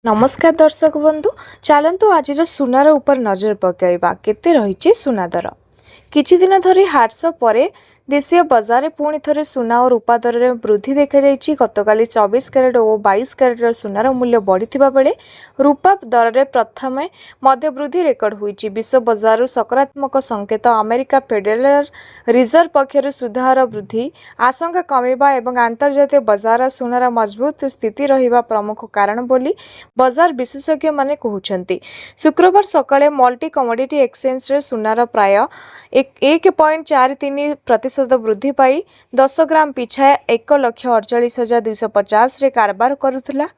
नमस्कार दर्शक बंधु चलतु आज सुनार उपर नजर पकड़ा केते रही सुना दर किछि दिन धरी हाटस पर देशीय बजार में पुणी थे सुना और रूपा दर में वृद्धि देखा गतकाली 24 कैरेट और 22 कैरेट सुनार मूल्य बढ़ी बेले रूपा दर में प्रथम मध्य वृद्धि रेकर्ड होईछि। विश्व बजार सकारात्मक संकेत अमेरिका फेडरल रिजर्व पक्षर सुधार वृद्धि आशंका कमिबा एवं अंतर्जातीय बजार सुनार मजबूत स्थिति रहिबा प्रमुख कारण बोली बजार विशेषज्ञ माने कहउछन्ति। शुक्रवार सकाळे मल्टी कमोडिटी एक्सचेंज रे सुनार प्राय 1.43% वृद्धि पाई 10 ग्राम पिछा 1,48,250 रे कारबार करुथिला।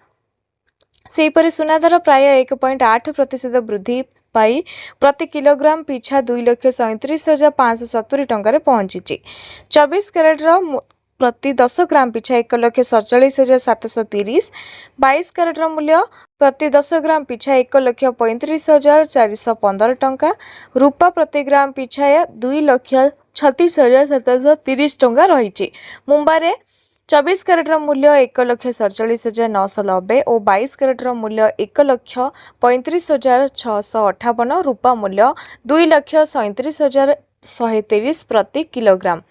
सेहीपरि सुना दर प्राय 1.8% वृद्धि पाई प्रति किलोग्राम पिछा 2,37,570 टंका पहुंची। 24 कैरेट प्रति 10 ग्राम पिछा 1,47,730, 22 कैरेट मूल्य प्रति 10 ग्राम पिछा 1,35,415 टंका, रूपा प्रति ग्राम पिछा 2,36,730 टंका रही। मुंबई में 24 कैरेट मूल्य 1,47,990 और 22 कैरेट मूल्य 1,35,658, रूपा मूल्य 2,37,130 प्रति किलोग्राम।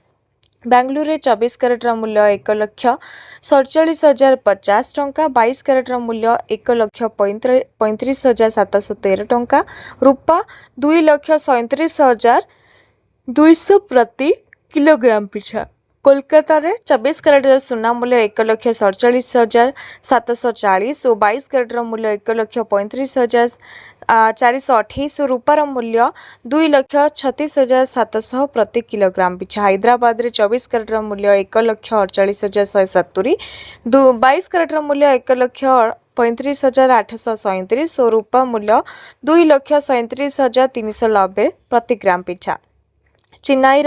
बेंगलुरु रे 24 कैरेट मूल्य 1,47,050 टंका, 22 कैरेट मूल्य 1,35,713 टंका, रूपा 2,37,200 प्रति किलोग्राम पिछा। कोलकाता रे 24 कैरेट सुना मूल्य 1,47,740 और 22 कैरेट मूल्य 1,35,428 और रूपार मूल्य 2,36,700 प्रति किलोग्राम पिछा। हैदराबाद रे 24 कैरेट मूल्य 1,48,170, 22 कैरेट मूल्य 1,35,837 और रूपा मूल्य 2,37,390 प्रति ग्राम पिछा। चेन्नई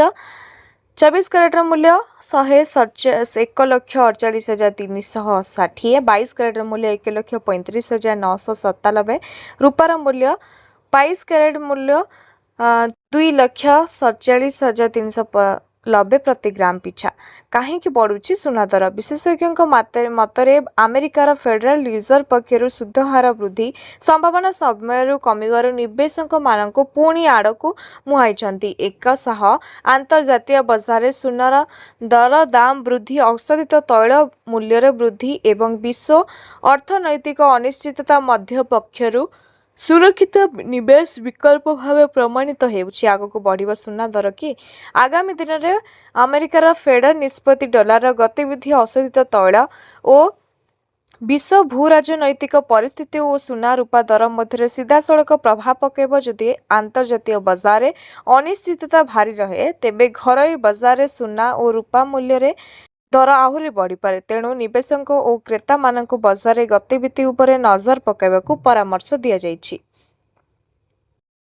24 कैरेट मूल्य 1,48,360, 22 कैरेट मूल्य 1,35,997, रूपार मूल्य 22 कैरेट मूल्य 2,47,390 प्रति ग्राम पिछा। कहीं बढ़ुची सुना दर विशेषज्ञों मतरे अमेरिकार फेडरल रिजर्व पक्षर सुध हार वृद्धि संभावना समय कमिबारु निवेशक मानक पुणी आड़कू मुहाइछन्ति। एक सह अंतर्जातीय बजार सुनार दर दाम वृद्धि औषधित तैल मूल्य वृद्धि एवं विश्व अर्थनैतिक अनिश्चितता मध्य पक्षरु सुरक्षित निवेश विकल्प भाव प्रमाणित होउछि। आगको बढ़िबा सुना दर कि आगामी दिन में अमेरिकार फेडर निष्पत्ति डॉलर गतिविधि औषधित तैल और विश्व भू राजनैतिक परिस्थिति और सुना रूपा दर मध्य सीधासलख प्रभाव पकेब। जदि अंतर्जातीय बजार अनिश्चितता भारी रहे तेबे घरोई बजार सुना और रूपा मूल्य दर आहुरी बढ़ी पारे। तेणु निवेशक और क्रेता मानक बजार गतिविधि उपरे नजर पकाइबाकू परामर्श दिया जाइछि।